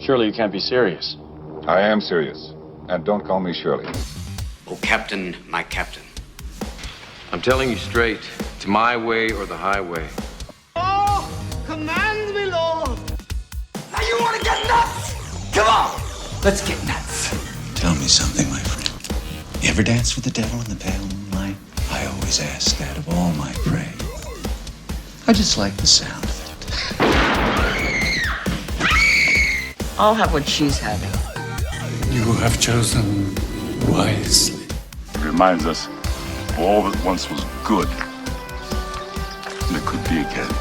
Surely you can't be serious. I am serious. And don't call me Shirley. Oh, Captain, my captain. I'm telling you straight, it's my way or the highway. Oh, command me, Lord. Now you want to get nuts? Come on, let's get nuts. Tell me something, my friend. You ever dance with the devil in the pale moonlight? I always ask that of all my prey. I just like the sound of it. I'll have what she's having. You have chosen wisely. It reminds us of all that once was good. And it could be again.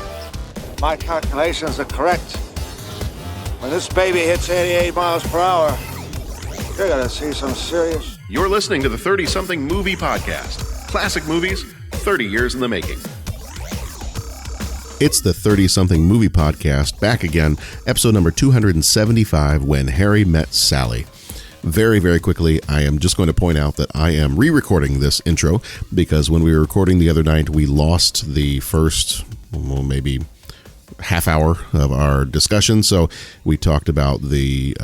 My calculations are correct. When this baby hits 88 miles per hour, you're gonna see some serious... You're listening to the 30-something Movie Podcast. Classic movies, 30 years in the making. It's the 30-something Movie Podcast, back again, episode number 275, When Harry Met Sally. Very, very quickly, I am just going to point out that I am re-recording this intro because when we were recording the other night, we lost the first, maybe half hour of our discussion. So we talked about the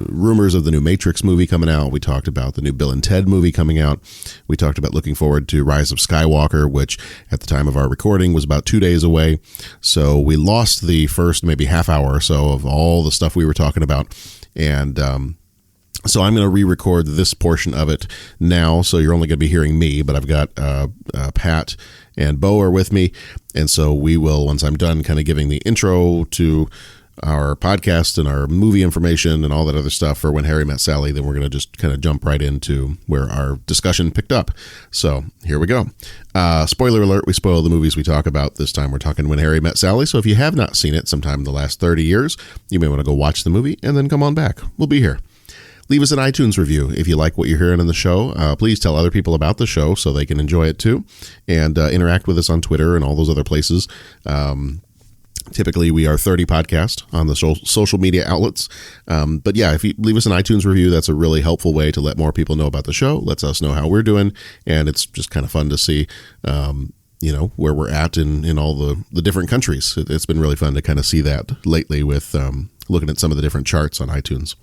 rumors of the new Matrix movie coming out. We talked about the new Bill and Ted movie coming out. We talked about looking forward to Rise of Skywalker, which at the time of our recording was about 2 days away. So we lost the first maybe half hour or so of all the stuff we were talking about. And so I'm going to re-record this portion of it now. So you're only going to be hearing me, but I've got Pat and Bo are with me. And so we will, once I'm done kind of giving the intro to our podcast and our movie information and all that other stuff for When Harry Met Sally, then we're going to just kind of jump right into where our discussion picked up. So here we go. Spoiler alert, we spoil the movies we talk about. This time we're talking When Harry Met Sally. So if you have not seen it sometime in the last 30 years, you may want to go watch the movie and then come on back. We'll be here. Leave us an iTunes review. If you like what you're hearing in the show, please tell other people about the show so they can enjoy it too. And interact with us on Twitter and all those other places. Typically, we are 30 Podcast on the social media outlets. But yeah, if you leave us an iTunes review, that's a really helpful way to let more people know about the show. Lets us know how we're doing. And it's just kind of fun to see, where we're at in all the different countries. It's been really fun to kind of see that lately with looking at some of the different charts on iTunes.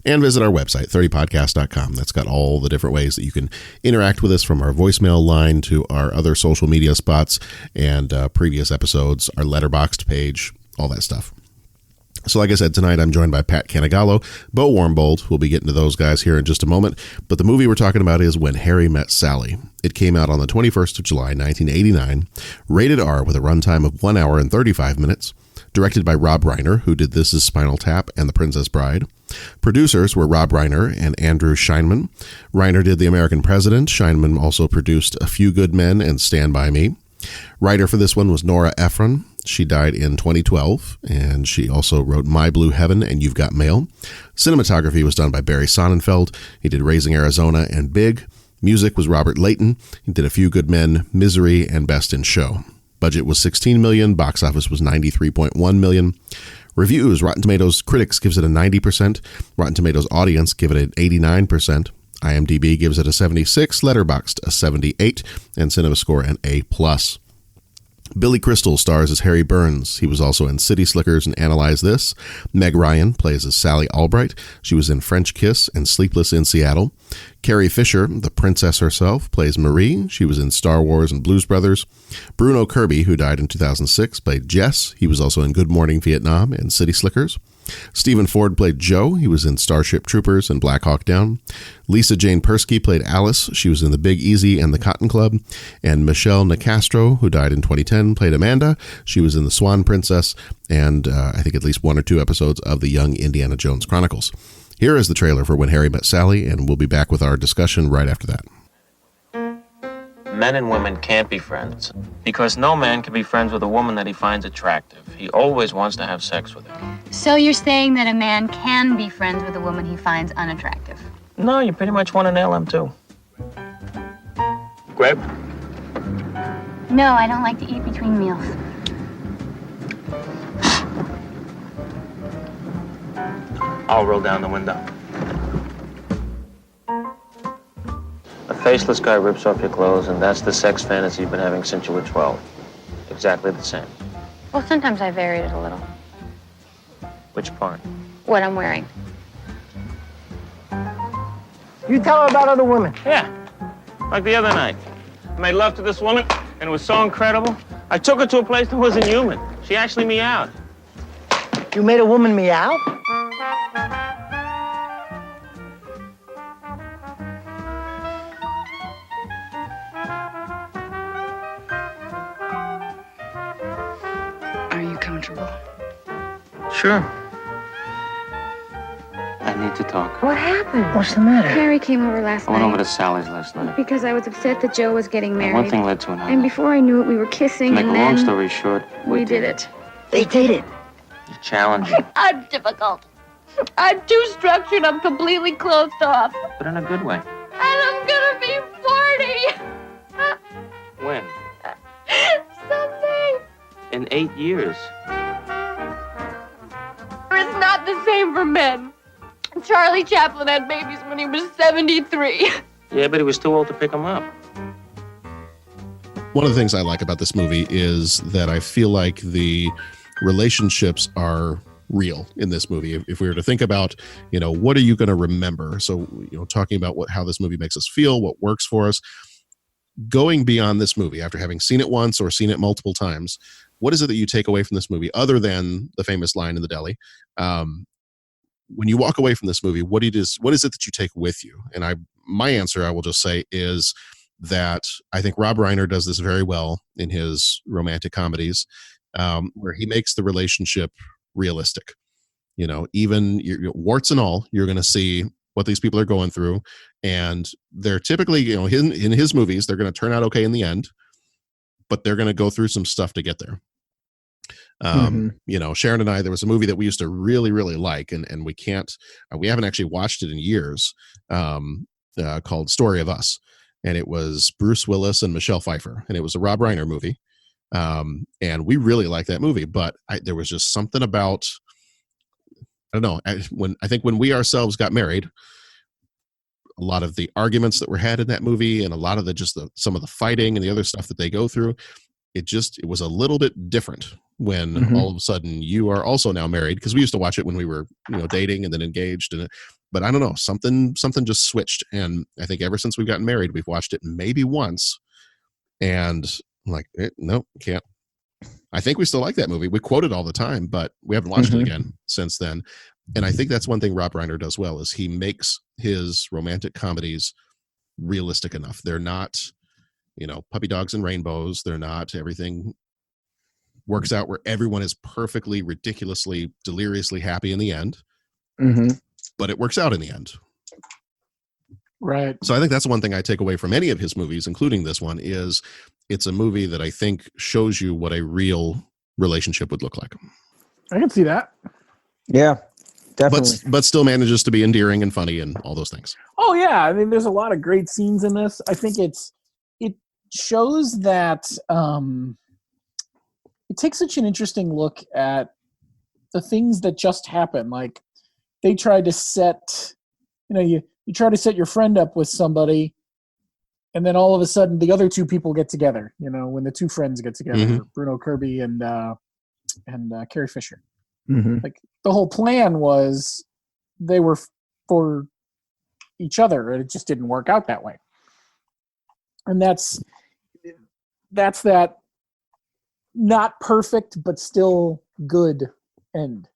And visit our website, 30podcast.com. That's got all the different ways that you can interact with us, from our voicemail line to our other social media spots and previous episodes, our letterboxed page, all that stuff. So like I said, tonight I'm joined by Pat Canigallo, Bo Warmbold. We'll be getting to those guys here in just a moment. But the movie we're talking about is When Harry Met Sally. It came out on the 21st of July, 1989, rated R with a runtime of 1 hour and 35 minutes. Directed by Rob Reiner, who did This Is Spinal Tap and The Princess Bride. Producers were Rob Reiner and Andrew Scheinman. Reiner did The American President. Scheinman also produced A Few Good Men and Stand By Me. Writer for this one was Nora Ephron. She died in 2012, and she also wrote My Blue Heaven and You've Got Mail. Cinematography was done by Barry Sonnenfeld. He did Raising Arizona and Big. Music was Robert Layton. He did A Few Good Men, Misery, and Best in Show. Budget was $16 million. Box office was $93.1 million. Reviews, Rotten Tomatoes critics gives it a 90%. Rotten Tomatoes audience give it an 89%. IMDb gives it a 76, Letterboxd a 78, and CinemaScore an A+. Billy Crystal stars as Harry Burns. He was also in City Slickers and Analyze This. Meg Ryan plays as Sally Albright. She was in French Kiss and Sleepless in Seattle. Carrie Fisher, the princess herself, plays Marie. She was in Star Wars and Blues Brothers. Bruno Kirby, who died in 2006, played Jess. He was also in Good Morning Vietnam and City Slickers. Stephen Ford played Joe. He was in Starship Troopers and Black Hawk Down. Lisa Jane Persky played Alice. She was in The Big Easy and The Cotton Club. And Michelle Nicastro, who died in 2010, played Amanda. She was in The Swan Princess and I think at least 1 or 2 episodes of The Young Indiana Jones Chronicles. Here is the trailer for When Harry Met Sally, and we'll be back with our discussion right after that. Men and women can't be friends because no man can be friends with a woman that he finds attractive. He always wants to have sex with her. So you're saying that a man can be friends with a woman he finds unattractive? No, you pretty much want to nail him too. Grape? No, I don't like to eat between meals. I'll roll down the window. A faceless guy rips off your clothes, and that's the sex fantasy you've been having since you were 12. Exactly the same. Well, sometimes I varied it a little. Which part? what I'm wearing. You tell her about other women. Yeah, like the other night. I made love to this woman, and it was so incredible. I took her to a place that wasn't human. She actually meowed. You made a woman meow? Are you comfortable? Sure. I need to talk. What happened? What's the matter? Harry came over last I went night. over to Sally's last night. Because I was upset that Joe was getting married. One thing led to another. And before I knew it, we were kissing. To make a and long then story short, we did it. They did it. You're challenging, I'm difficult. I'm too structured. I'm completely closed off. but in a good way. And I'm gonna be 40. When? Someday. In 8 years. It's not the same for men. Charlie Chaplin had babies when he was 73. Yeah, but he was too old to pick them up. One of the things I like about this movie is that I feel like the relationships are real in this movie. If we were to think about, what are you going to remember? So, talking about how this movie makes us feel, what works for us, going beyond this movie after having seen it once or seen it multiple times, what is it that you take away from this movie other than the famous line in the deli? When you walk away from this movie, what is it that you take with you? And my answer, I will just say, is that I think Rob Reiner does this very well in his romantic comedies, where he makes the relationship realistic. Even warts and all, you're going to see what these people are going through, and they're typically, in his movies, they're going to turn out okay in the end, but they're going to go through some stuff to get there. Sharon and I, there was a movie that we used to really, really like, and we haven't actually watched it in years, called Story of Us. And it was Bruce Willis and Michelle Pfeiffer, and it was a Rob Reiner movie. And we really liked that movie, but there was just something about, I don't know, when we ourselves got married, a lot of the arguments that were had in that movie and a lot of some of the fighting and the other stuff that they go through, it was a little bit different when all of a sudden you are also now married, because we used to watch it when we were dating and then engaged, but I don't know, something just switched. And I think ever since we've gotten married, we've watched it maybe once, and I'm like, no, can't. I think we still like that movie. We quote it all the time, but we haven't watched it again since then. And I think that's one thing Rob Reiner does well, is he makes his romantic comedies realistic enough. They're not, puppy dogs and rainbows. They're not everything works out where everyone is perfectly, ridiculously, deliriously happy in the end. But it works out in the end. Right. So I think that's one thing I take away from any of his movies, including this one, is it's a movie that I think shows you what a real relationship would look like. I can see that. Yeah, definitely. But still manages to be endearing and funny and all those things. Oh yeah, I mean, there's a lot of great scenes in this. I think it shows that it takes such an interesting look at the things that just happen. Like they tried to set, you try to set your friend up with somebody, and then all of a sudden the other two people get together. When the two friends get together, Bruno Kirby and Carrie Fisher. Like the whole plan was they were for each other, and it just didn't work out that way. And that's that not perfect but still good end.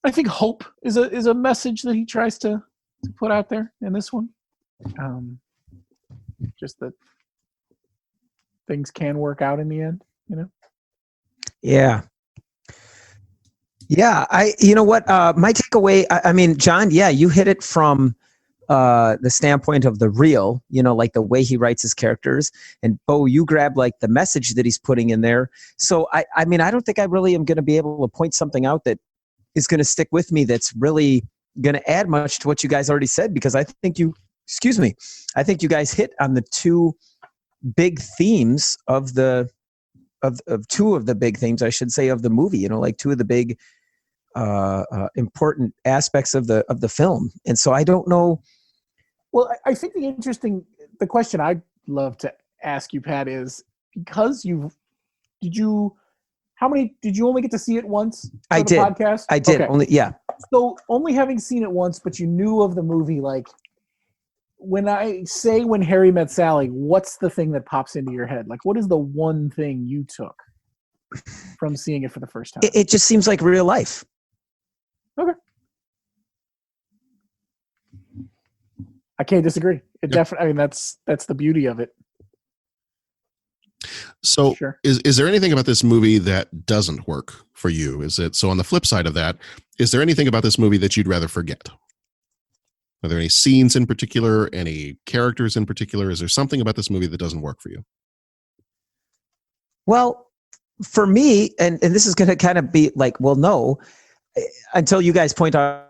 I think hope is a message that he tries to put out there in this one. Just that things can work out in the end, Yeah. Yeah. My takeaway, I mean, John, yeah, you hit it from the standpoint of the real, like the way he writes his characters, and Bo, you grab like the message that he's putting in there. So I mean, I don't think I really am going to be able to point something out that is going to stick with me that's really going to add much to what you guys already said, because I think you guys hit on the two big themes of two of the big themes, I should say, of the movie, like two of the big important aspects of the film. And so I don't know. Well, I think the question I'd love to ask you, Pat, is because did you how many did you only get to see it once? For I the did. Podcast? I did. Okay. Only, yeah. So only having seen it once, but you knew of the movie, like when I say When Harry Met Sally, what's the thing that pops into your head? Like, what is the one thing you took from seeing it for the first time? It just seems like real life. Okay. I can't disagree. It definitely. I mean, that's the beauty of it. So, Sure. is there anything about this movie that doesn't work for you? Is it so? On the flip side of that, is there anything about this movie that you'd rather forget? Are there any scenes in particular, any characters in particular? Is there something about this movie that doesn't work for you? Well, for me, and this is going to kind of be like, well, no, until you guys point out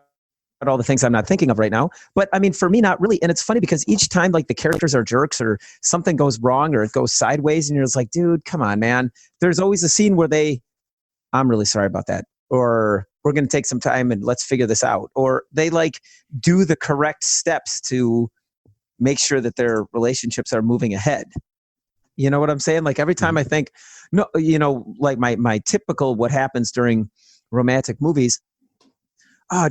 all the things I'm not thinking of right now. But I mean, for me, not really. And it's funny because each time like the characters are jerks or something goes wrong or it goes sideways and you're just like, dude, come on, man. There's always a scene where I'm really sorry about that. Or we're going to take some time and let's figure this out. Or they like do the correct steps to make sure that their relationships are moving ahead. You know what I'm saying? Like every time I think, no, you know, like my typical what happens during romantic movies,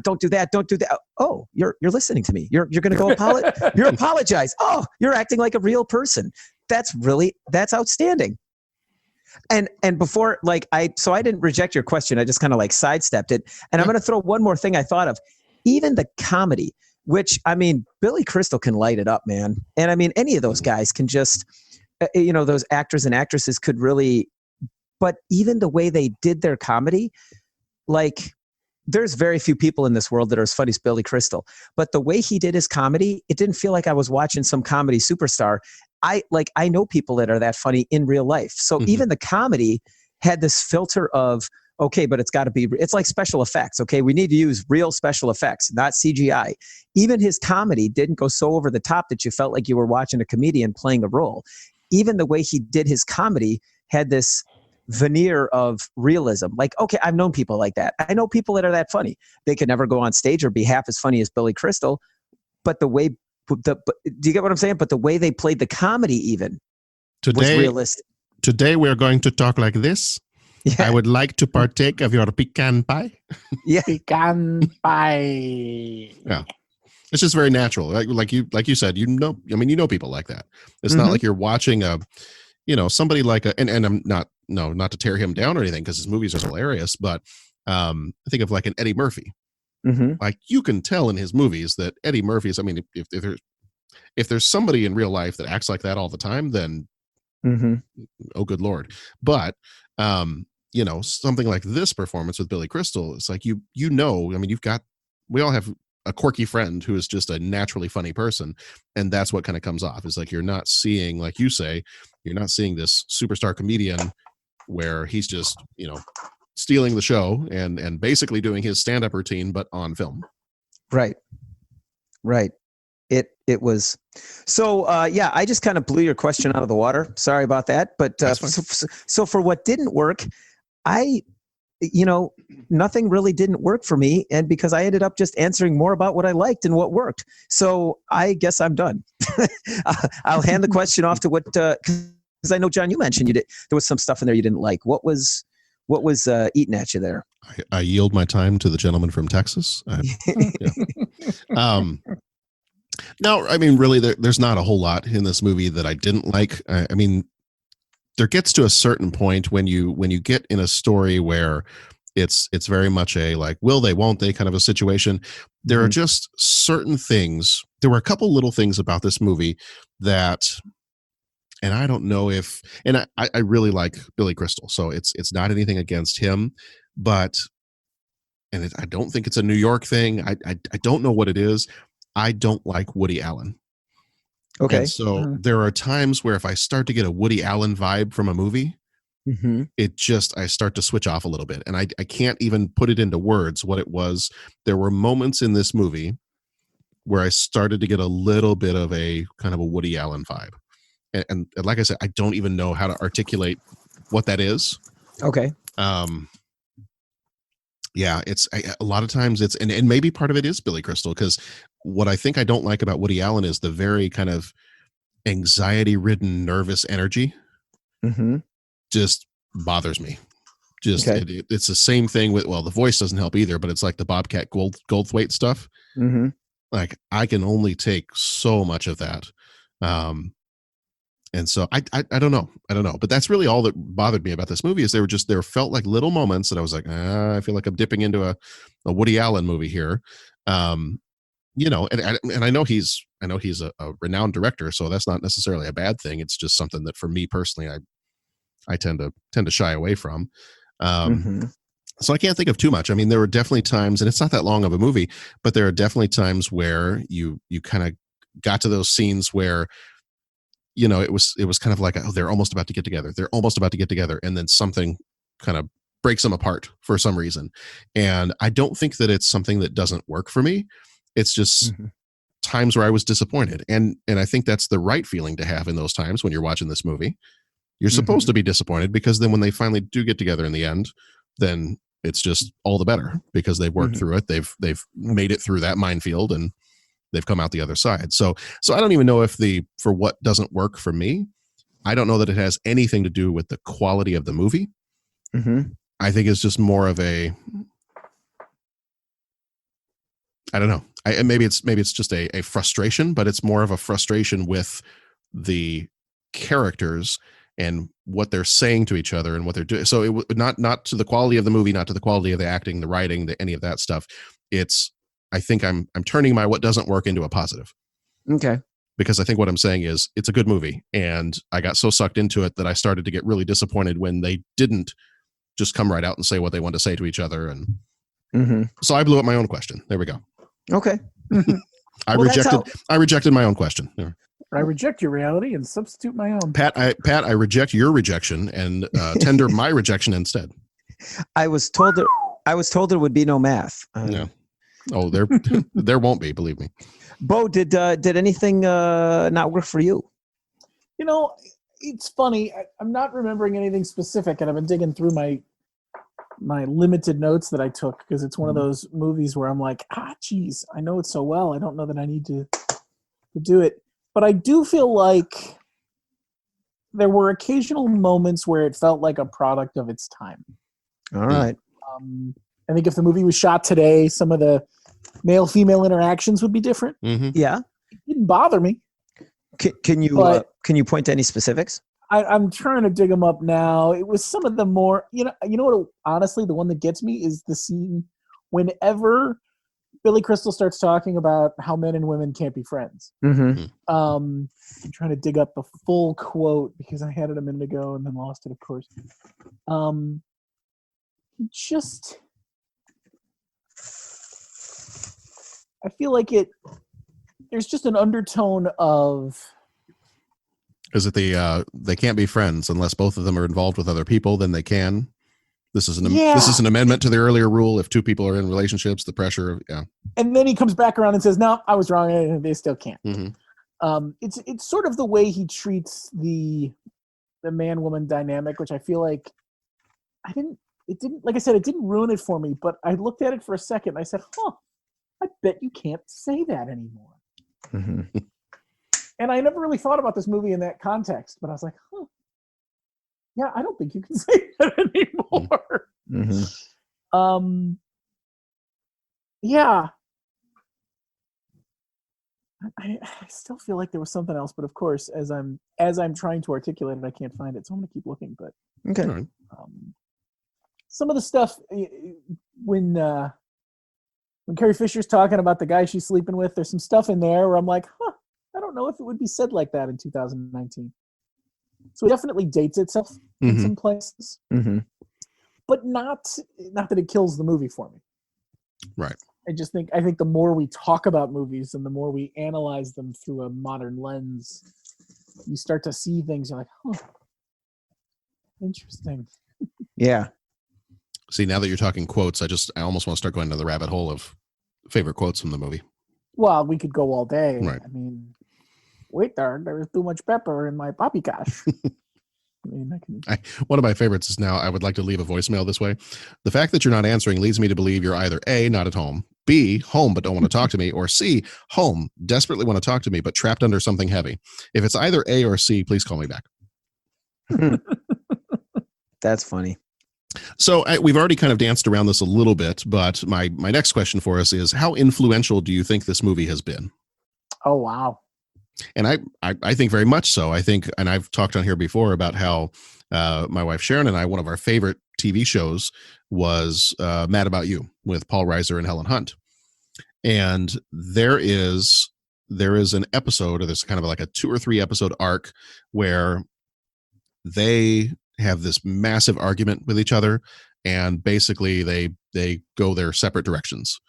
don't do that. Don't do that. Oh, you're listening to me. You're going to go you apologize. Oh, you're acting like a real person. That's outstanding. And before, like I didn't reject your question. I just kind of like sidestepped it. And I'm going to throw one more thing I thought of. Even the comedy, which I mean, Billy Crystal can light it up, man. And I mean, any of those guys can just, those actors and actresses could really, but even the way they did their comedy, like, there's very few people in this world that are as funny as Billy Crystal, but the way he did his comedy, it didn't feel like I was watching some comedy superstar. I know people that are that funny in real life. So even the comedy had this filter of, okay, but it's like special effects. Okay. We need to use real special effects, not CGI. Even his comedy didn't go so over the top that you felt like you were watching a comedian playing a role. Even the way he did his comedy had this veneer of realism. Like, okay, I've known people like that. I know people that are that funny. They could never go on stage or be half as funny as Billy Crystal, but do you get what I'm saying? But the way they played the comedy even was realistic. Today we're going to talk like this. Yeah. I would like to partake of your pecan pie. Yeah. Pecan pie. Yeah. It's just very natural. Like you said, you know people like that. It's not like you're watching somebody like and I'm not to tear him down or anything because his movies are hilarious, but I think of like an Eddie Murphy. Like you can tell in his movies that Eddie Murphy is, I mean, if there's somebody in real life that acts like that all the time, then oh good Lord. But something like this performance with Billy Crystal, it's like I mean, we all have a quirky friend who is just a naturally funny person, and that's what kind of comes off. Is like you're not seeing, like you say, you're not seeing this superstar comedian where he's just stealing the show and basically doing his stand-up routine but on film. Right it was so I just kind of blew your question out of the water. Sorry about that, but so for what didn't work, nothing really didn't work for me, and because I ended up just answering more about what I liked and what worked. So I guess I'm done. I'll hand the question off to what, because I know, John, you mentioned there was some stuff in there you didn't like. What was eating at you there? I yield my time to the gentleman from Texas. No, I mean, really, there's not a whole lot in this movie that I didn't like. I mean, there gets to a certain point when you get in a story where it's very much a like will they won't they kind of a situation. There are just certain things. There were a couple little things about this movie that, and I don't know if, and I really like Billy Crystal, so it's not anything against him, but I don't think it's a New York thing. I don't know what it is. I don't like Woody Allen. Okay. And so there are times where if I start to get a Woody Allen vibe from a movie, I start to switch off a little bit. And I can't even put it into words what it was. There were moments in this movie where I started to get a little bit of a kind of a Woody Allen vibe. And like I said, I don't even know how to articulate what that is. Okay. Yeah, it's a lot of times it's, and maybe part of it is Billy Crystal, because what I think I don't like about Woody Allen is the very kind of anxiety-ridden, nervous energy. Just bothers me. Just it's the same thing with, well, the voice doesn't help either, but it's like the Bobcat Goldthwait stuff. Mm-hmm. Like I can only take so much of that. And so I don't know. But that's really all that bothered me about this movie is there felt like little moments that I was like, I feel like I'm dipping into a Woody Allen movie here. You know, and I know he's a renowned director, so that's not necessarily a bad thing. It's just something that for me personally, I tend to shy away from. So I can't think of too much. I mean, there were definitely times, and it's not that long of a movie, but there are definitely times where you kind of got to those scenes where, you know, it was kind of like, oh, they're almost about to get together. They're almost about to get together. And then something kind of breaks them apart for some reason. And I don't think that it's something that doesn't work for me. It's just times where I was disappointed. And I think that's the right feeling to have in those times when you're watching this movie. You're supposed to be disappointed because then when they finally do get together in the end, then it's just all the better because they've worked through it. They've made it through that minefield and they've come out the other side. So I don't even know if for what doesn't work for me, I don't know that it has anything to do with the quality of the movie. I think it's just more of a, I don't know. Maybe it's just a frustration, but it's more of a frustration with the characters and what they're saying to each other and what they're doing. So it would not to the quality of the movie, not to the quality of the acting, the writing, any of that stuff. It's, I think I'm turning my what doesn't work into a positive. Okay. Because I think what I'm saying is it's a good movie, and I got so sucked into it that I started to get really disappointed when they didn't just come right out and say what they want to say to each other. And so I blew up my own question. There we go. Okay. I rejected my own question. Yeah. I reject your reality and substitute my own. Pat, I reject your rejection and tender my rejection instead. I was told there would be no math. No. Oh, there won't be. Believe me. Bo, did anything not work for you? You know, it's funny. I'm not remembering anything specific, and I've been digging through my limited notes that I took because it's one of those movies where I'm like, geez, I know it so well. I don't know that I need to do it. But I do feel like there were occasional moments where it felt like a product of its time. All right. I think if the movie was shot today, some of the male-female interactions would be different. Yeah. It didn't bother me. Can you point to any specifics? I'm trying to dig them up now. It was some of the more, you know what, honestly, the one that gets me is the scene whenever Billy Crystal starts talking about how men and women can't be friends. I'm trying to dig up the full quote because I had it a minute ago and then lost it, of course. I feel like there's just an undertone of, is it they can't be friends unless both of them are involved with other people, then they can. This is an amendment to the earlier rule. If two people are in relationships, the pressure of, yeah. And then he comes back around and says, no, I was wrong. And they still can't. It's sort of the way he treats the man-woman dynamic, which I feel like it didn't ruin it for me, but I looked at it for a second and I said, I bet you can't say that anymore. And I never really thought about this movie in that context, but I was like, yeah, I don't think you can say that anymore. Yeah. I still feel like there was something else, but of course, as I'm trying to articulate it, I can't find it, so I'm gonna keep looking. But okay, some of the stuff when Carrie Fisher's talking about the guy she's sleeping with, there's some stuff in there where I'm like, I don't know if it would be said like that in 2019. So it definitely dates itself in some places, but not that it kills the movie for me. Right. I think the more we talk about movies and the more we analyze them through a modern lens, you start to see things. You're like, interesting. Yeah. See, now that you're talking quotes, I almost want to start going down the rabbit hole of favorite quotes from the movie. Well, we could go all day. Right. I mean, wait there's too much pepper in my poppycock. One of my favorites is now, I would like to leave a voicemail this way. The fact that you're not answering leads me to believe you're either A, not at home, B, home but don't want to talk to me, or C, home, desperately want to talk to me but trapped under something heavy. If it's either A or C, please call me back. That's funny. So we've already kind of danced around this a little bit, but my next question for us is, how influential do you think this movie has been? Oh, wow. And I think very much so. I think, and I've talked on here before about how my wife Sharon and I, one of our favorite TV shows was Mad About You with Paul Reiser and Helen Hunt. And there is an episode, or there's kind of like a 2 or 3 episode arc where they have this massive argument with each other, and basically they go their separate directions.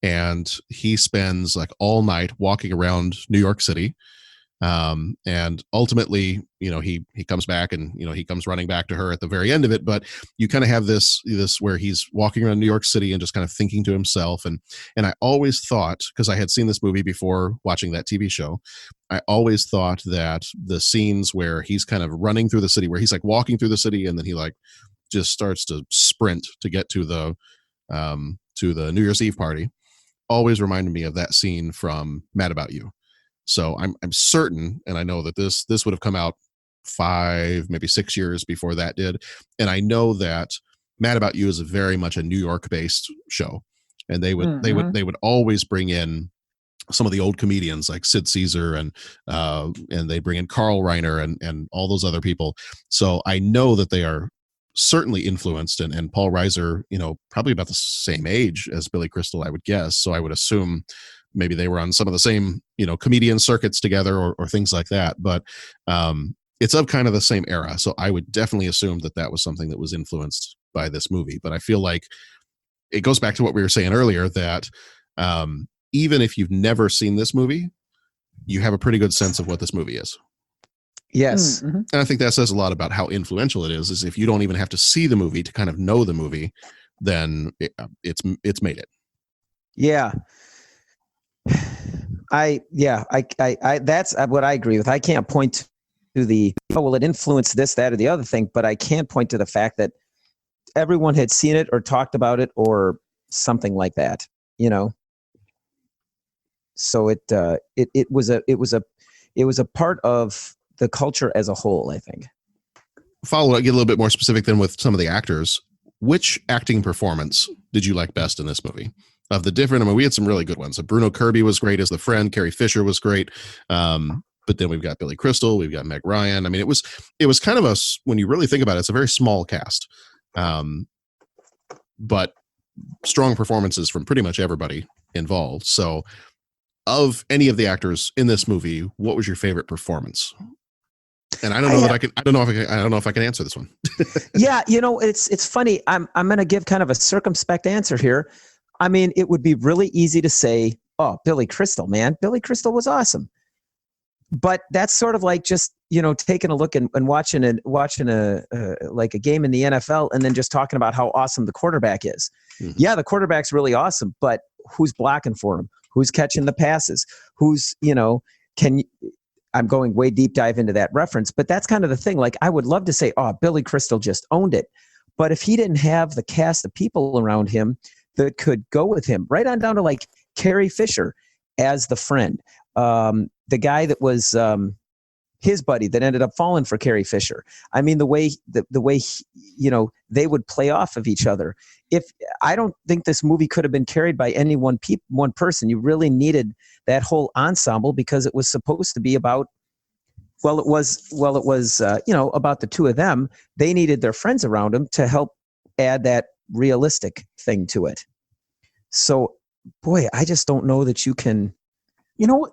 And he spends like all night walking around New York City. And ultimately, he comes back, and, he comes running back to her at the very end of it. But you kind of have this where he's walking around New York City and just kind of thinking to himself. And I always thought, because I had seen this movie before watching that TV show, I always thought that the scenes where he's kind of running through the city, where he's like walking through the city, and then he like just starts to sprint to get to the New Year's Eve party, always reminded me of that scene from Mad About You. So I'm certain, and I know that this would have come out 5, maybe 6 years before that did. And I know that Mad About You is very much a New York based show, and they would always bring in some of the old comedians like Sid Caesar, and they bring in Carl Reiner and all those other people. So I know that they are certainly influenced, and Paul Reiser, probably about the same age as Billy Crystal, I would guess. So I would assume maybe they were on some of the same, comedian circuits together, or things like that. But it's of kind of the same era. So I would definitely assume that was something that was influenced by this movie. But I feel like it goes back to what we were saying earlier, that even if you've never seen this movie, you have a pretty good sense of what this movie is. Yes. And I think that says a lot about how influential it is if you don't even have to see the movie to kind of know the movie, then it's made it. Yeah. That's what I agree with. I can't point to it influenced this, that, or the other thing, but I can point to the fact that everyone had seen it or talked about it or something like that, So it was a part of the culture as a whole, I think. Follow up, get a little bit more specific than with some of the actors. Which acting performance did you like best in this movie? Of the different, we had some really good ones. So Bruno Kirby was great as the friend. Carrie Fisher was great. But then we've got Billy Crystal, we've got Meg Ryan. It was kind of when you really think about it, it's a very small cast. But strong performances from pretty much everybody involved. So of any of the actors in this movie, what was your favorite performance? And I don't know if I can answer this one. Yeah, it's funny. I'm going to give kind of a circumspect answer here. It would be really easy to say, oh, Billy Crystal, man. Billy Crystal was awesome. But that's sort of like just, taking a look and watching a game in the NFL and then just talking about how awesome the quarterback is. Mm-hmm. Yeah, the quarterback's really awesome, but who's blocking for him? Who's catching the passes? Who's, I'm going way deep dive into that reference, but that's kind of the thing. Like, I would love to say, oh, Billy Crystal just owned it. But if he didn't have the cast of people around him that could go with him, right on down to like Carrie Fisher as the friend, the guy that was his buddy that ended up falling for Carrie Fisher. The way they would play off of each other. I don't think this movie could have been carried by any one person. You really needed that whole ensemble because it was supposed to be about. It was about the two of them. They needed their friends around them to help add that realistic thing to it. So, boy, I just don't know that you can. You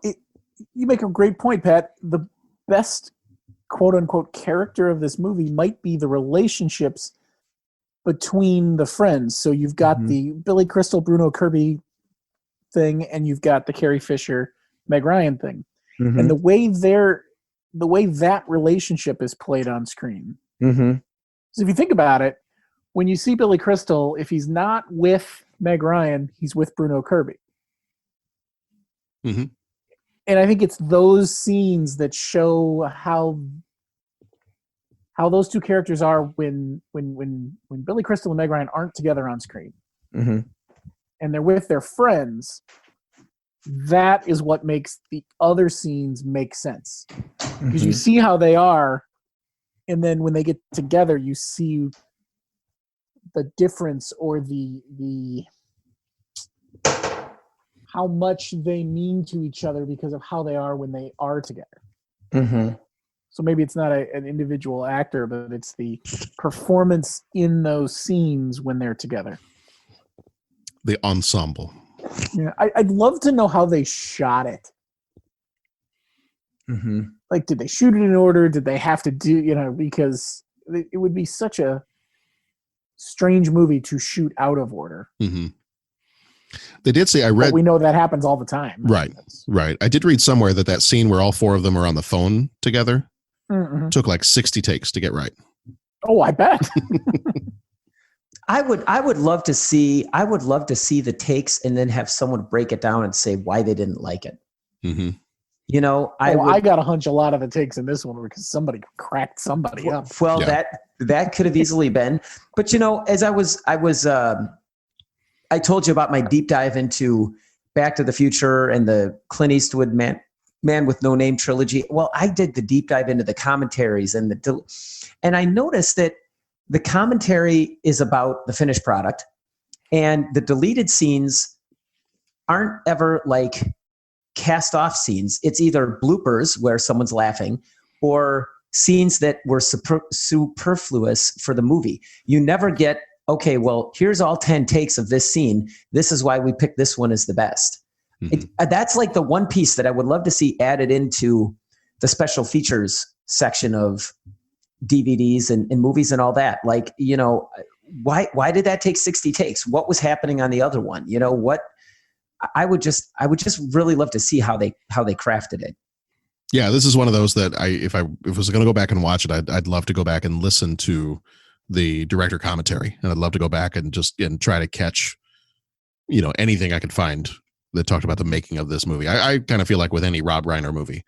make a great point, Pat. The best quote unquote character of this movie might be the relationships between the friends. So you've got the Billy Crystal, Bruno Kirby thing, and you've got the Carrie Fisher, Meg Ryan thing. Mm-hmm. And the way that relationship is played on screen. Mm-hmm. So if you think about it, when you see Billy Crystal, if he's not with Meg Ryan, he's with Bruno Kirby. Mm-hmm. And I think it's those scenes that show how those two characters are when Billy Crystal and Meg Ryan aren't together on screen. Mm-hmm. And they're with their friends. That is what makes the other scenes make sense. Because you see how they are, and then when they get together, you see the difference or the how much they mean to each other because of how they are when they are together. Mm-hmm. So maybe it's not an individual actor, but it's the performance in those scenes when they're together. The ensemble. Yeah, I'd love to know how they shot it. Mm-hmm. Like, did they shoot it in order? Did they have to do, because it would be such a strange movie to shoot out of order. Mm-hmm. They did say, But we know that happens all the time. Right. I did read somewhere that scene where all four of them are on the phone together took like 60 takes to get right. Oh, I bet. I would love to see the takes and then have someone break it down and say why they didn't like it. Mm-hmm. I got a hunch a lot of the takes in this one because somebody cracked somebody up. Well, that could have easily been, but as I told you about my deep dive into Back to the Future and the Clint Eastwood Man with No Name trilogy. Well, I did the deep dive into the commentaries and I noticed that the commentary is about the finished product, and the deleted scenes aren't ever like cast off scenes. It's either bloopers where someone's laughing or scenes that were superfluous for the movie. You never get, okay, well, here's all 10 takes of this scene. This is why we picked this one as the best. Mm-hmm. That's like the one piece that I would love to see added into the special features section of DVDs and movies and all that. Like, why did that take 60 takes? What was happening on the other one? What I would just really love to see how they crafted it. Yeah, this is one of those that if I was going to go back and watch it, I'd love to go back and listen to the director commentary, and I'd love to go back and try to catch, anything I could find that talked about the making of this movie. I kind of feel like with any Rob Reiner movie,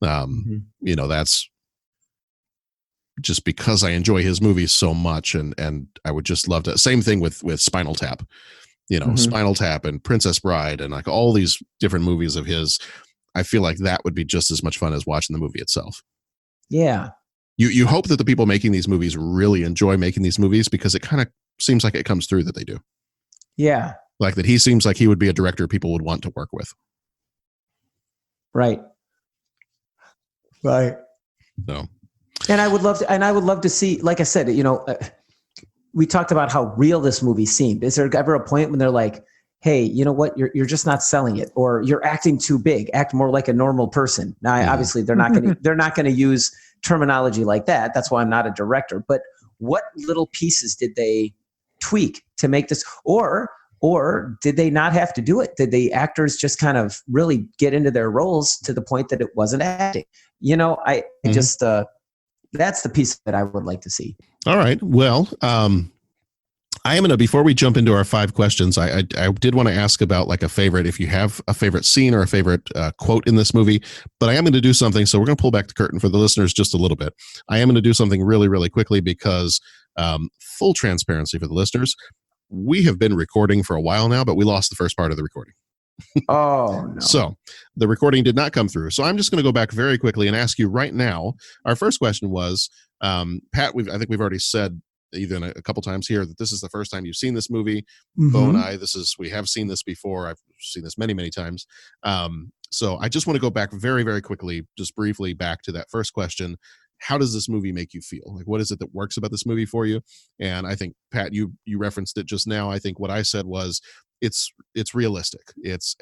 that's just because I enjoy his movies so much, and I would just love to. Same thing with Spinal Tap, Spinal Tap and Princess Bride and like all these different movies of his. I feel like that would be just as much fun as watching the movie itself. Yeah. You hope that the people making these movies really enjoy making these movies, because it kind of seems like it comes through that they do. Yeah. Like that he seems like he would be a director people would want to work with. Right. Right. So. And I would love to see, like I said, we talked about how real this movie seemed. Is there ever a point when they're like, hey, you know what? You're just not selling it, or you're acting too big. Act more like a normal person. Now, obviously, they're not going to use terminology like that. That's why I'm not a director. But what little pieces did they tweak to make this, or did they not have to do it? Did the actors just kind of really get into their roles to the point that it wasn't acting? That's the piece that I would like to see. All right. Well, I am going to, before we jump into our 5 questions, I did want to ask about like a favorite, if you have a favorite scene or a favorite quote in this movie, but I am going to do something. So we're going to pull back the curtain for the listeners just a little bit. I am going to do something really, really quickly because full transparency for the listeners, we have been recording for a while now, but we lost the first part of the recording. Oh, no. So the recording did not come through. So I'm just going to go back very quickly and ask you right now. Our first question was, Pat, I think we've already said even a couple times here that this is the first time you've seen this movie. Mm-hmm. Bo and I, we have seen this before. I've seen this many, many times. So I just want to go back very, very quickly, just briefly back to that first question. How does this movie make you feel? Like, what is it that works about this movie for you? And I think, Pat, you referenced it just now. I think what I said was it's realistic. It's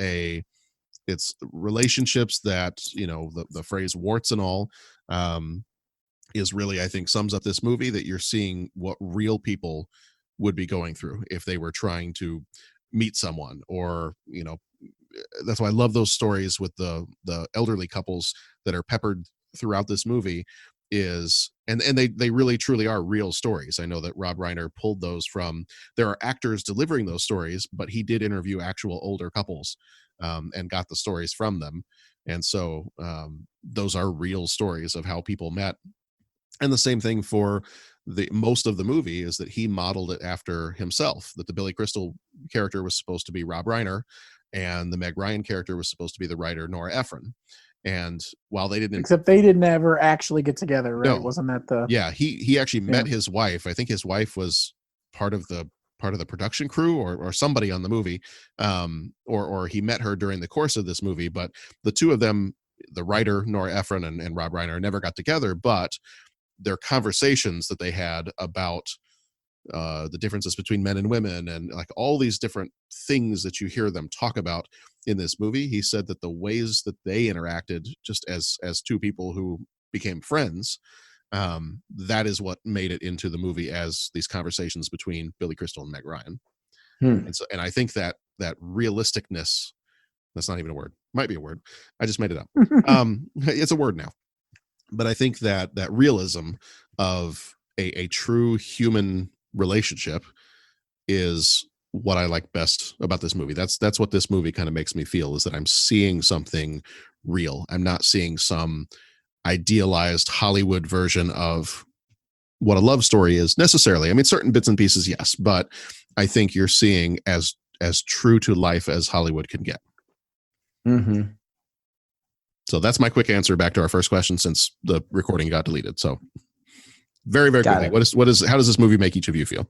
relationships that, the phrase warts and all, is really, I think, sums up this movie, that you're seeing what real people would be going through if they were trying to meet someone, or, that's why I love those stories with the elderly couples that are peppered throughout this movie and they really truly are real stories. I know that Rob Reiner pulled those from, there are actors delivering those stories, but he did interview actual older couples and got the stories from them. And so those are real stories of how people met. And the same thing for most of the movie is that he modeled it after himself, that the Billy Crystal character was supposed to be Rob Reiner and the Meg Ryan character was supposed to be the writer Nora Ephron. And while they didn't, except they didn't ever actually get together, right? No. Wasn't that the? Yeah, he actually met his wife. I think his wife was part of the production crew or somebody on the movie, or he met her during the course of this movie. But the two of them, the writer Nora Ephron and Rob Reiner, never got together. But their conversations that they had about the differences between men and women, and like all these different things that you hear them talk about in this movie, he said that the ways that they interacted just as two people who became friends, that is what made it into the movie as these conversations between Billy Crystal and Meg Ryan. And I think that realisticness, that's not even a word, might be a word, I just made it up. It's a word now, but I think that realism of a true human relationship is what I like best about this movie. That's what this movie kind of makes me feel, is that I'm seeing something real. I'm not seeing some idealized Hollywood version of what a love story is necessarily. I mean, certain bits and pieces, yes, but I think you're seeing as true to life as Hollywood can get. Mm-hmm. So that's my quick answer back to our first question, since the recording got deleted. So very, very quickly, how does this movie make each of you feel?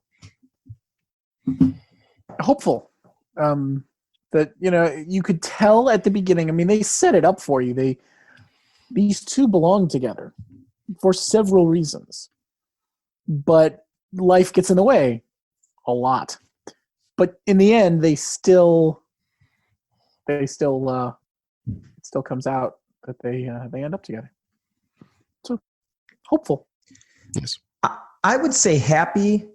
Hopeful. That, you could tell at the beginning. I mean, they set it up for you. These two belong together for several reasons, but life gets in the way a lot. But in the end, it still comes out that they end up together. So hopeful. Yes. I would say happy,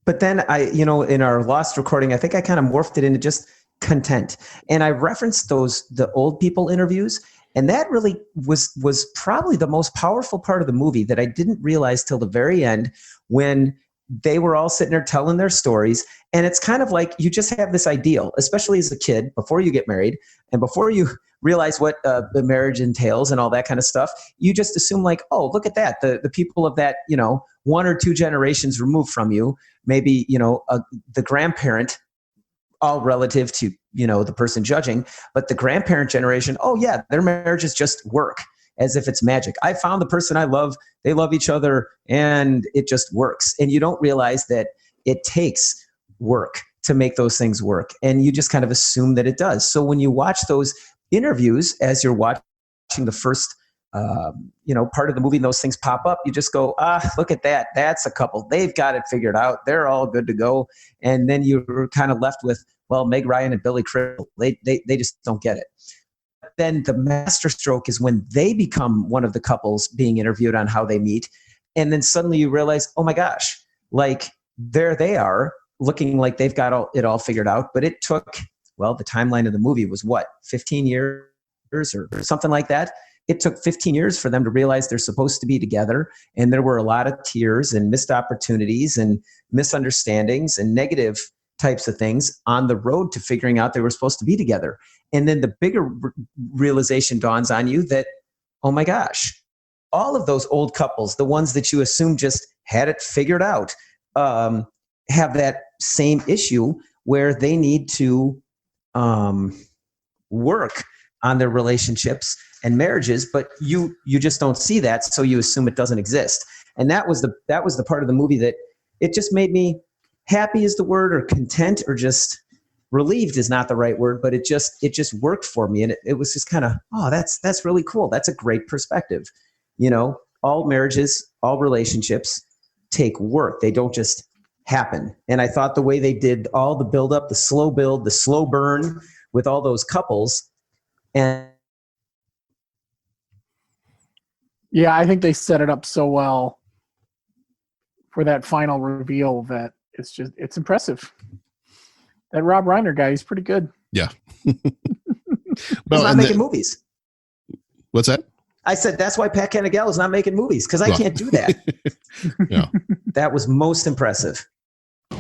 but then in our lost recording, I think I kind of morphed it into just content. And I referenced the old people interviews, and that really was probably the most powerful part of the movie that I didn't realize till the very end, when they were all sitting there telling their stories. And it's kind of like you just have this ideal, especially as a kid, before you get married and before you realize what the marriage entails and all that kind of stuff. You just assume like, oh, look at that. The people of that, 1 or 2 generations removed from you, maybe, the grandparent, all relative to, the person judging, but the grandparent generation, oh yeah, their marriages just work as if it's magic. I found the person I love, they love each other, and it just works. And you don't realize that it takes work to make those things work. And you just kind of assume that it does. So when you watch those interviews, as you're watching the first, part of the movie, and those things pop up, you just go, look at that. That's a couple. They've got it figured out. They're all good to go. And then you're kind of left with, well, Meg Ryan and Billy Crystal, they just don't get it. Then the masterstroke is when they become one of the couples being interviewed on how they meet. And then suddenly you realize, oh my gosh, like there they are looking like they've got it all figured out. But it took, the timeline of the movie was 15 years or something like that. It took 15 years for them to realize they're supposed to be together. And there were a lot of tears and missed opportunities and misunderstandings and negative types of things on the road to figuring out they were supposed to be together. And then the bigger realization dawns on you that, oh my gosh, all of those old couples, the ones that you assume just had it figured out, have that same issue where they need to work on their relationships and marriages, but you just don't see that, so you assume it doesn't exist. And that was the part of the movie that it just made me happy is the word, or content, or just relieved is not the right word, but it just worked for me. And it was just kind of, oh, that's really cool. That's a great perspective. All marriages, all relationships take work. They don't just happen. And I thought the way they did all the build up, the slow build, the slow burn with all those couples. And yeah, I think they set it up so well for that final reveal that it's impressive. That Rob Reiner guy, he's pretty good. Yeah. He's not making movies. What's that? I said, that's why Pat Canagel is not making movies, because I can't do that. Yeah. That was most impressive.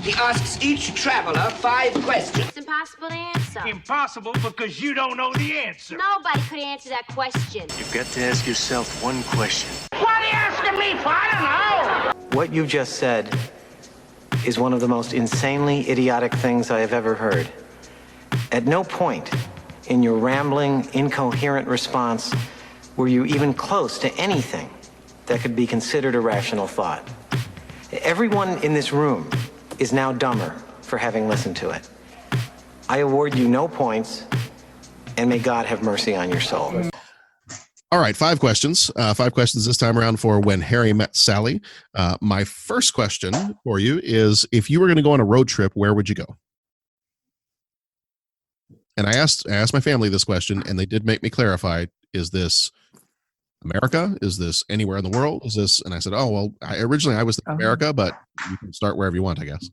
He asks each traveler 5 questions. It's impossible to answer. Impossible because you don't know the answer. Nobody could answer that question. You've got to ask yourself one question. What are you asking me for? I don't know. What you just said is one of the most insanely idiotic things I have ever heard. At no point in your rambling, incoherent response were you even close to anything that could be considered a rational thought. Everyone in this room is now dumber for having listened to it. I award you no points, and may God have mercy on your soul. All right, 5 questions. 5 questions this time around for When Harry Met Sally. My first question for you is, if you were going to go on a road trip, where would you go? And I asked my family this question, and they did make me clarify, is this America? Is this anywhere in the world? Is this? And I said, oh, well, originally I was in America, but you can start wherever you want, I guess.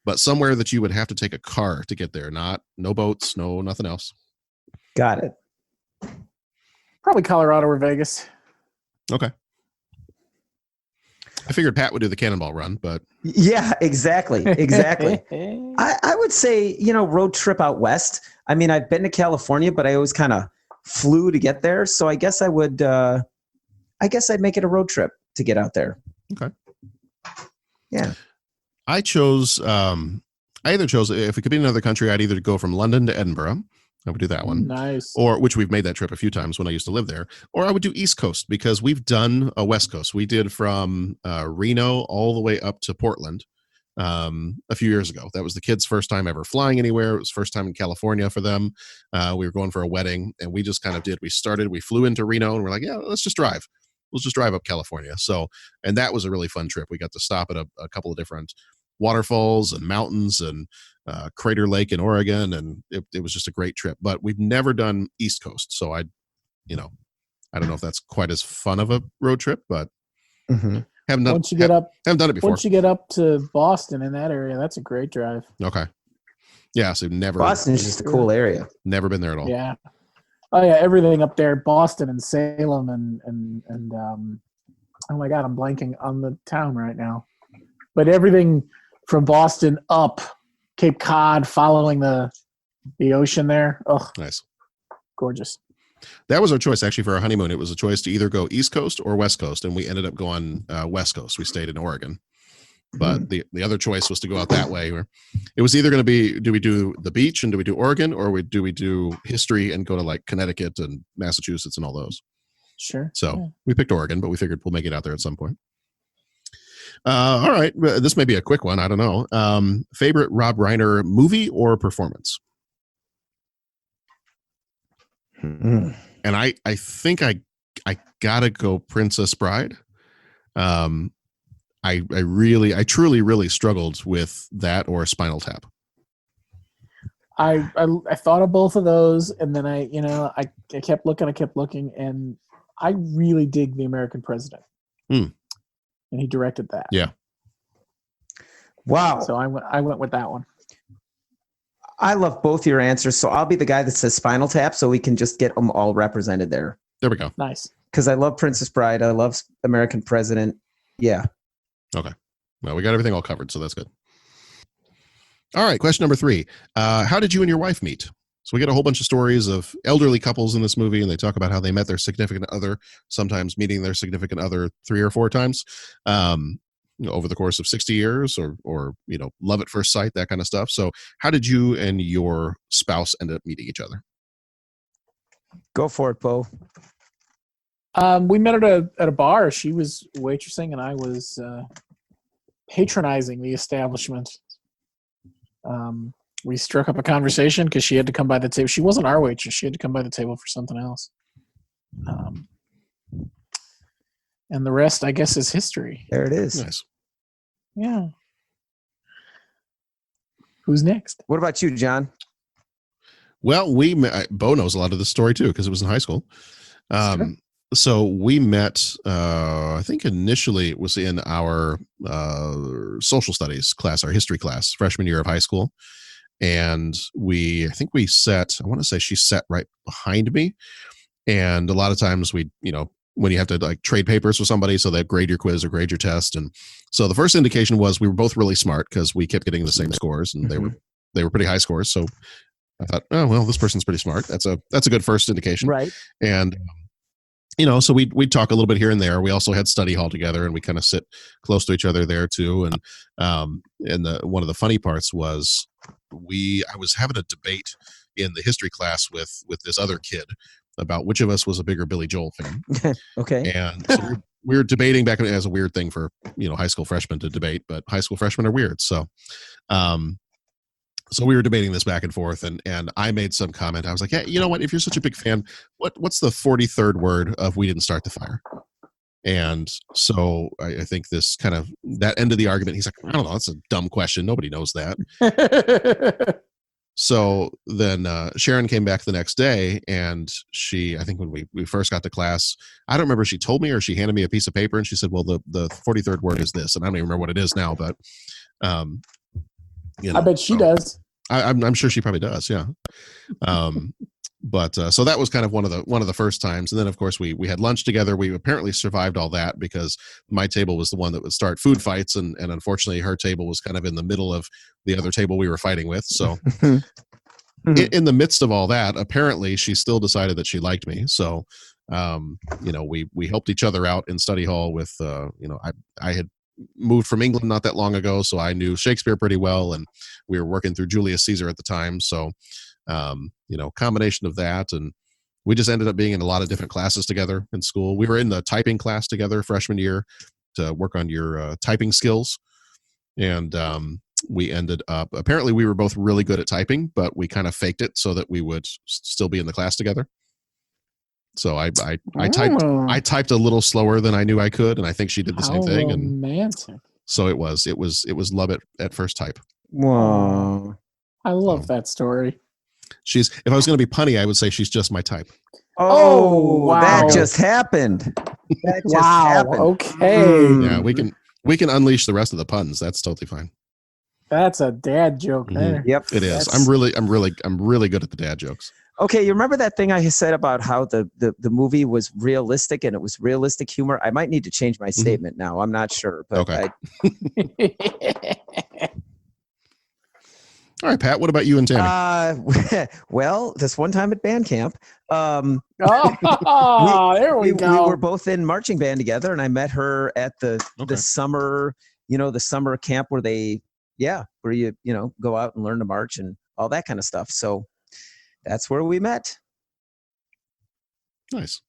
But somewhere that you would have to take a car to get there, no boats, no nothing else. Got it. Probably Colorado or Vegas. Okay. I figured Pat would do the Cannonball Run, but yeah, exactly. I would say, road trip out west. I mean, I've been to California, but I always kind of flew to get there. So I guess I would, I'd make it a road trip to get out there. Okay. Yeah. I either chose, if it could be another country, I'd either go from London to Edinburgh. I would do that one. Nice. Or, which we've made that trip a few times when I used to live there. Or I would do East Coast, because we've done a West Coast. We did from Reno all the way up to Portland a few years ago. That was the kids' first time ever flying anywhere. It was first time in California for them. We were going for a wedding, and we just kind of did. We flew into Reno, and we're like, yeah, let's just drive. Let's just drive up California. So, and that was a really fun trip. We got to stop at a couple of different waterfalls and mountains and Crater Lake in Oregon, and it was just a great trip. But we've never done East Coast, so I don't know if that's quite as fun of a road trip, but haven't done it before. Once you get up to Boston in that area, that's a great drive. Okay. Yeah, so never. Boston's just a cool area. Never been there at all. Yeah. Oh yeah, everything up there, Boston and Salem and oh my God, I'm blanking on the town right now. But everything from Boston up Cape Cod, following the ocean there. Oh, nice. Gorgeous. That was our choice, actually, for our honeymoon. It was a choice to either go East Coast or West Coast, and we ended up going West Coast. We stayed in Oregon. But the other choice was to go out that way. Where it was either going to be, do we do the beach and do we do Oregon, or do we do history and go to like Connecticut and Massachusetts and all those? Sure. So we picked Oregon, but we figured we'll make it out there at some point. All right. This may be a quick one. I don't know. Favorite Rob Reiner movie or performance? And I think I gotta go Princess Bride. I truly, really struggled with that or Spinal Tap. I thought of both of those, and then I kept looking, and I really dig The American President. And he directed that. Yeah. Wow. So I went with that one. I love both your answers, so I'll be the guy that says Spinal Tap, so we can just get them all represented there. There we go. Nice. Because I love Princess Bride. I love American President. Yeah. Okay. Well, we got everything all covered, so that's good. All right. Question number 3. How did you and your wife meet? So we get a whole bunch of stories of elderly couples in this movie, and they talk about how they met their significant other, sometimes meeting their significant other 3 or 4 times over the course of 60 years or love at first sight, that kind of stuff. So how did you and your spouse end up meeting each other? Go for it, Bo. We met at a bar. She was waitressing, and I was patronizing the establishment. We struck up a conversation because she had to come by the table. She wasn't our waitress. She had to come by the table for something else. And the rest, I guess, is history. There it is. Nice. Yeah. Who's next? What about you, John? Well, Bo knows a lot of this story too, because it was in high school. So we met, I think initially it was in our social studies class, our history class, freshman year of high school. And I think we sat, I want to say she sat right behind me. And a lot of times when you have to like trade papers with somebody, so they grade your quiz or grade your test. And so the first indication was we were both really smart because we kept getting the same scores, and they were pretty high scores. So I thought, oh, well, this person's pretty smart. That's a good first indication. Right. And so we'd talk a little bit here and there. We also had study hall together, and we kind of sit close to each other there too. And one of the funny parts was I was having a debate in the history class with this other kid about which of us was a bigger Billy Joel fan. Okay. And so we were debating back as a weird thing for high school freshmen to debate, but high school freshmen are weird. So, so we were debating this back and forth, and I made some comment. I was like, "Yeah, you know what? If you're such a big fan, what's the 43rd word of "We didn't start the fire"?" And so I think this kind of that end of the argument. He's like, "I don't know. That's a dumb question. Nobody knows that." So then Sharon came back the next day, and I think when we first got to class, I don't remember if she told me or she handed me a piece of paper, and she said, "Well, the 43rd word is this," and I don't even remember what it is now, but I bet she does. I'm sure she probably does, yeah. But so that was kind of one of the first times, and then of course we had lunch together. We apparently survived all that because my table was the one that would start food fights, and unfortunately her table was kind of in the middle of the other table we were fighting with. So in the midst of all that, apparently she still decided that she liked me. So we helped each other out in study hall with I had moved from England not that long ago, so I knew Shakespeare pretty well, and we were working through Julius Caesar at the time. So combination of that, and we just ended up being in a lot of different classes together in school. We were in the typing class together freshman year to work on your typing skills, and we ended up, apparently we were both really good at typing, but we kind of faked it so that we would still be in the class together. So I typed a little slower than I knew I could, and I think she did the same thing. Romantic. And so it was love at first type. Wow. I love that story. If I was going to be punny, I would say she's just my type. Oh, wow. That just happened. That just happened. Okay. Yeah, we can unleash the rest of the puns. That's totally fine. That's a dad joke there. Yep. It is. I'm really good at the dad jokes. Okay, you remember that thing I said about how the movie was realistic and it was realistic humor? I might need to change my statement now. I'm not sure. But okay. All right, Pat, what about you and Tammy? Well, this one time at band camp, there we go. We were both in marching band together, and I met her at the summer, the summer camp where you go out and learn to march and all that kind of stuff. So that's where we met. Nice.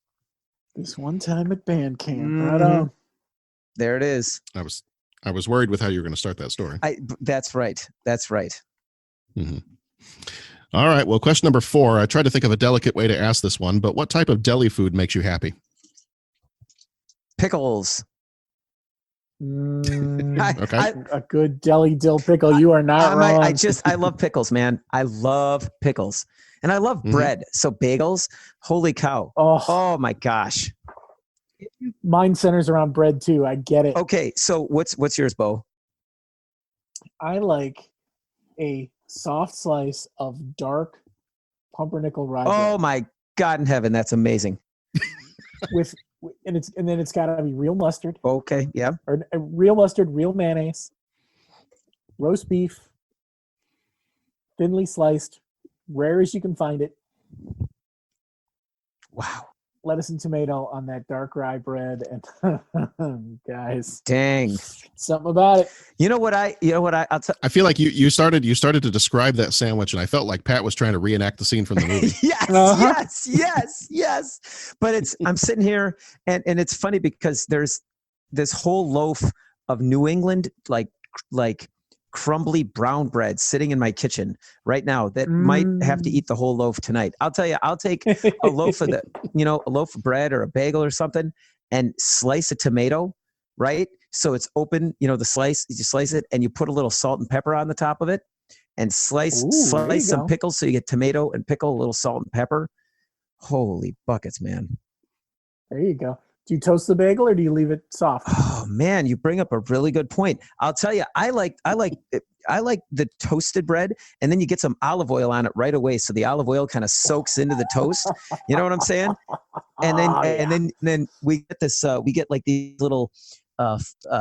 This one time at band camp. Right on. There it is. I was worried with how you were going to start that story. That's right. That's right. Mm-hmm. All right. Well, question number 4. I tried to think of a delicate way to ask this one, but what type of deli food makes you happy? Pickles. Okay. A good deli dill pickle. You are not wrong. I love pickles, man. I love pickles. And I love bread. So bagels, holy cow. Oh my gosh. Mine centers around bread too. I get it. Okay. So what's yours, Bo? I like a soft slice of dark pumpernickel rye bread. Oh my God in heaven. That's amazing. And then it's got to be real mustard. Okay, yeah. Or real mustard, real mayonnaise, roast beef, thinly sliced, rare as you can find it. Wow. Lettuce and tomato on that dark rye bread, and guys, dang, something about it. You know what? I feel like you started to describe that sandwich, and I felt like Pat was trying to reenact the scene from the movie. yes. But I'm sitting here, and it's funny because there's this whole loaf of New England like crumbly brown bread sitting in my kitchen right now that might have to eat the whole loaf tonight. I'll tell you, I'll take a loaf of a loaf of bread or a bagel or something and slice a tomato, right? So it's open, you slice it and you put a little salt and pepper on the top of it and slice some pickles. So you get tomato and pickle, a little salt and pepper. Holy buckets, man. There you go. Do you toast the bagel or do you leave it soft? Oh man, you bring up a really good point. I'll tell you, I like the toasted bread, and then you get some olive oil on it right away, so the olive oil kind of soaks into the toast. You know what I'm saying? And then we get this. We get like these little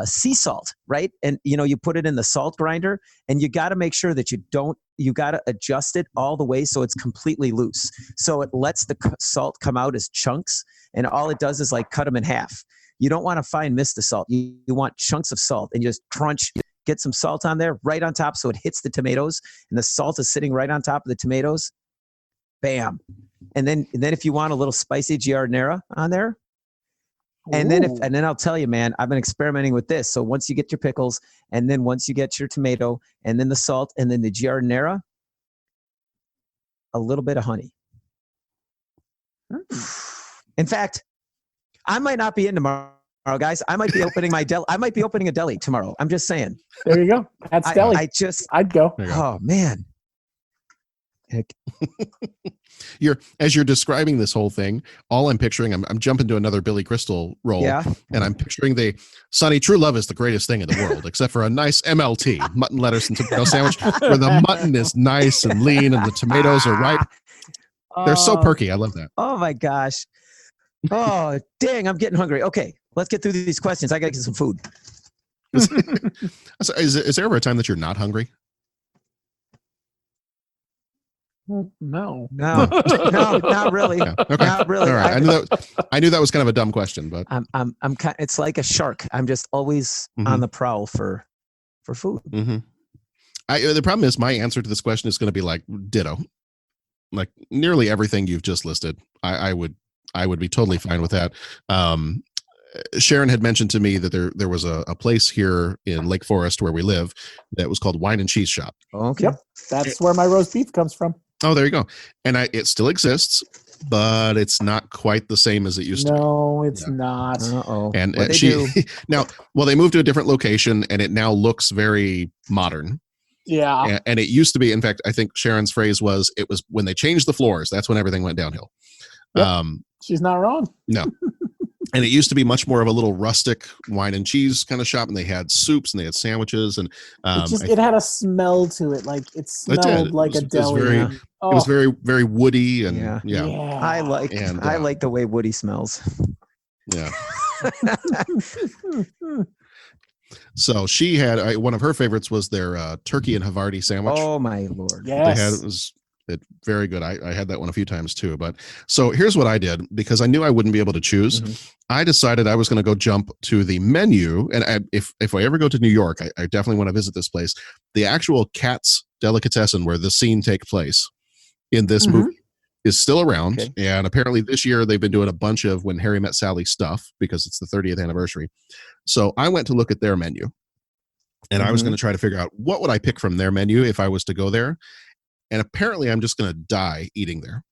sea salt, right? And you put it in the salt grinder, and you got to make sure that you got to adjust it all the way so it's completely loose. So it lets the salt come out as chunks, and all it does is like cut them in half. You don't want to fine mist the salt. You want chunks of salt, and you just crunch, get some salt on there right on top so it hits the tomatoes, and the salt is sitting right on top of the tomatoes. Bam. And then if you want a little spicy giardiniera on there, And then I'll tell you, man, I've been experimenting with this. So once you get your pickles, and then once you get your tomato, and then the salt, and then the giardiniera, a little bit of honey. In fact, I might not be in tomorrow, guys. I might be opening I might be opening a deli tomorrow. I'm just saying. There you go. That's deli. I'd go. Oh man. As you're describing this whole thing, all I'm picturing, I'm jumping to another Billy Crystal role, and I'm picturing Sonny, true love is the greatest thing in the world, except for a nice MLT, mutton, lettuce, and tomato sandwich, where the mutton is nice and lean and the tomatoes are ripe. They're so perky. I love that. Oh my gosh. Oh, dang, I'm getting hungry. Okay, let's get through these questions. I got to get some food. Is there ever a time that you're not hungry? No, not really. Yeah. Okay. Not really. All right. I knew that was kind of a dumb question, but I'm kind. It's like a shark. I'm just always on the prowl for food. Mm-hmm. The problem is my answer to this question is going to be like ditto, like nearly everything you've just listed. I would be totally fine with that. Sharon had mentioned to me that there was a place here in Lake Forest where we live that was called Wine and Cheese Shop. Okay. Yep, that's where my roast beef comes from. Oh, there you go. And it still exists, but it's not quite the same as it used to be. No, it's not. Uh-oh. And they moved to a different location, and it now looks very modern. Yeah. And it used to be, in fact, I think Sharon's phrase was, it was when they changed the floors, that's when everything went downhill. Yep. She's not wrong. No. And it used to be much more of a little rustic wine and cheese kind of shop, and they had soups and they had sandwiches, and it had a smell to it, like it smelled like a deli. It was very, very woody, and yeah. I like the way Woody smells. Yeah. So she had one of her favorites was their turkey and Havarti sandwich. Oh my Lord! Yes, they had it very good. I had that one a few times too. But so here's what I did, because I knew I wouldn't be able to choose. I decided I was going to go jump to the menu, and if I ever go to New York, I definitely want to visit this place. The actual Katz Delicatessen, where the scene takes place in this movie, is still around. Okay. And apparently this year they've been doing a bunch of When Harry Met Sally stuff because it's the 30th anniversary. So I went to look at their menu, and I was going to try to figure out what would I pick from their menu if I was to go there. And apparently I'm just going to die eating there.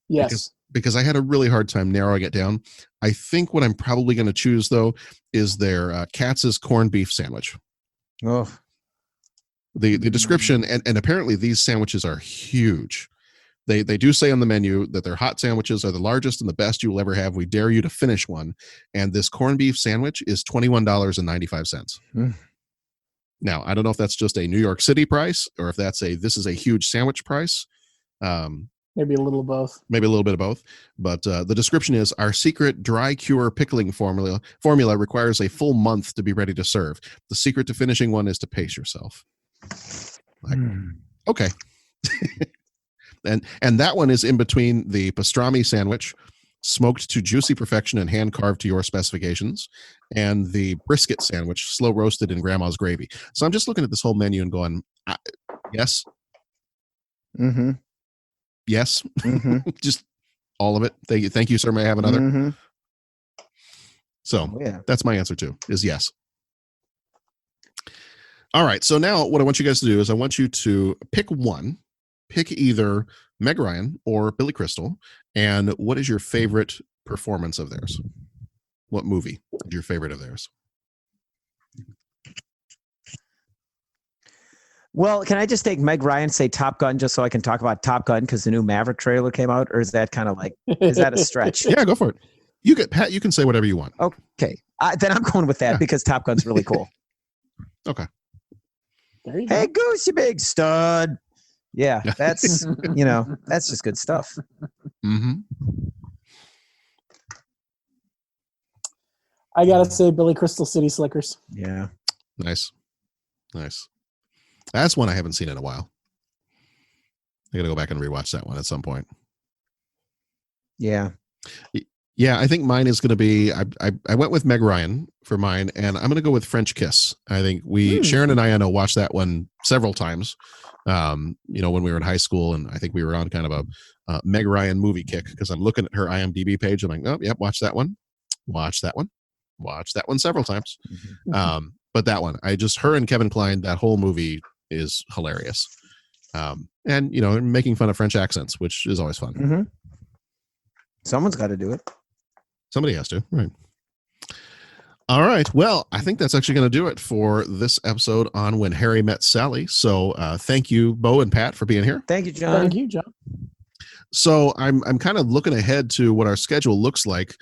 Yes. Because I had a really hard time narrowing it down. I think what I'm probably going to choose, though, is their Katz's corned beef sandwich. Oh. The description, and apparently these sandwiches are huge. They do say on the menu that their hot sandwiches are the largest and the best you will ever have. We dare you to finish one. And this corned beef sandwich is $21.95. Now, I don't know if that's just a New York City price or if this is a huge sandwich price. Maybe a little of both. Maybe a little bit of both. But the description is, our secret dry cure pickling formula requires a full month to be ready to serve. The secret to finishing one is to pace yourself. Like, okay. And that one is in between the pastrami sandwich, smoked to juicy perfection and hand carved to your specifications, and the brisket sandwich, slow roasted in grandma's gravy. So I'm just looking at this whole menu and going, yes. Yes. Just all of it. Thank you, sir. May I have another? So that's my answer too, is yes. All right. So now what I want you guys to do is I want you to pick one. Pick either Meg Ryan or Billy Crystal. And what is your favorite performance of theirs? What movie is your favorite of theirs? Well, can I just take Meg Ryan, say Top Gun, just so I can talk about Top Gun because the new Maverick trailer came out? Or is that kind of like, is that a stretch? Yeah, go for it. You get Pat, you can say whatever you want. Okay. Then I'm going with that because Top Gun's really cool. Okay. Hey, Goose, you big stud. Yeah, that's, that's just good stuff. I got to say Billy Crystal City Slickers. Yeah. Nice. That's one I haven't seen in a while. I got to go back and rewatch that one at some point. Yeah. Yeah, I think mine is going to be, I went with Meg Ryan for mine, and I'm going to go with French Kiss. I think Sharon and I know watched that one several times, when we were in high school, and I think we were on kind of a Meg Ryan movie kick because I'm looking at her IMDb page. I'm like, oh, yep, watch that one. Watch that one several times. But that one, her and Kevin Kline, that whole movie is hilarious. And making fun of French accents, which is always fun. Mm-hmm. Someone's got to do it. Somebody has to, right? All right. Well, I think that's actually going to do it for this episode on When Harry Met Sally. So thank you, Bo and Pat, for being here. Thank you, John. Thank you, John. So I'm kind of looking ahead to what our schedule looks like.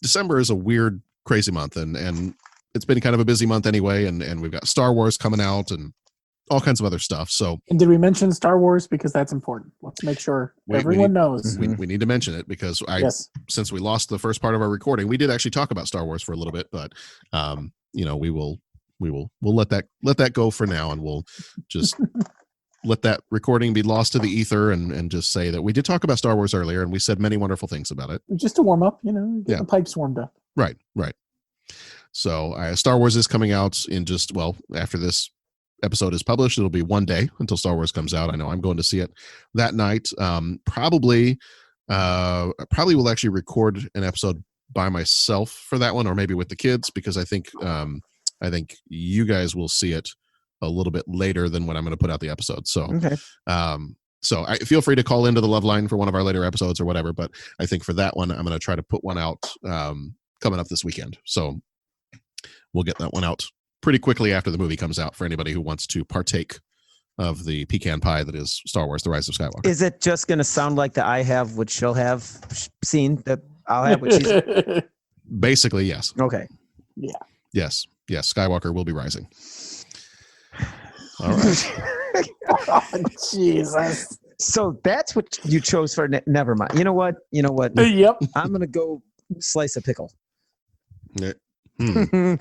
December is a weird, crazy month, and it's been kind of a busy month anyway, and we've got Star Wars coming out and all kinds of other stuff. So, and did we mention Star Wars? Because that's important. Let's make sure everyone knows. We need to mention it because since we lost the first part of our recording, we did actually talk about Star Wars for a little bit, but we'll let that go for now, and we'll just let that recording be lost to the ether, and just say that we did talk about Star Wars earlier, and we said many wonderful things about it. Just to warm up, get the pipes warmed up. Right. So Star Wars is coming out in after this episode is published, it'll be one day until Star Wars comes out. I know I'm going to see it that night. Probably will actually record an episode by myself for that one, or maybe with the kids, because I think you guys will see it a little bit later than when I'm going to put out the episode. So, okay. So I feel free to call into the Love Line for one of our later episodes or whatever. But I think for that one, I'm going to try to put one out coming up this weekend. So we'll get that one out pretty quickly after the movie comes out for anybody who wants to partake of the pecan pie that is Star Wars: The Rise of Skywalker. Is it just going to sound like the I have what she'll have scene that I'll have what she's... Basically, yes. Okay. Yeah. Yes. Skywalker will be rising. All right. Oh, Jesus. So that's what you chose for. Never mind. You know what? Yep. I'm going to go slice a pickle. Yeah. Okay.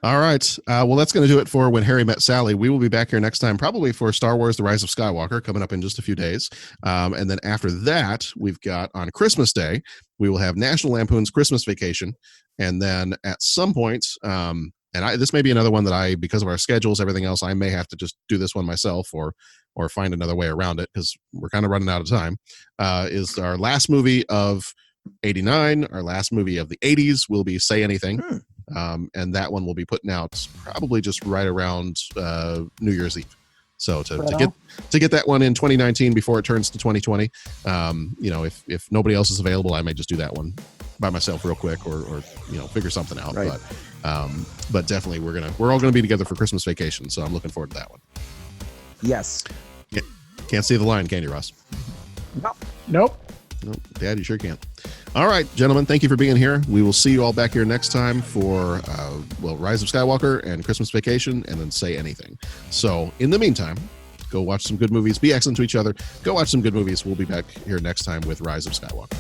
All right. Well, that's going to do it for When Harry Met Sally. We will be back here next time, probably for Star Wars: The Rise of Skywalker, coming up in just a few days. And then after that, we've got on Christmas Day, we will have National Lampoon's Christmas Vacation. And then at some point, this may be another one that because of our schedules, everything else, I may have to just do this one myself or find another way around it, because we're kind of running out of time, is our last movie of 89. Our last movie of the 80s will be Say Anything. And that one will be putting out probably just right around New Year's Eve. So to get that one in 2019 before it turns to 2020, if nobody else is available, I may just do that one by myself real quick or figure something out. Right. But definitely we're all gonna be together for Christmas Vacation. So I'm looking forward to that one. Yes. Can't see the line, can you, Russ? Nope. Dad, you sure can't. All right, gentlemen, thank you for being here. We will see you all back here next time for Rise of Skywalker and Christmas Vacation, and then Say Anything. So in the meantime, go watch some good movies. Be excellent to each other. Go watch some good movies. We'll be back here next time with Rise of Skywalker.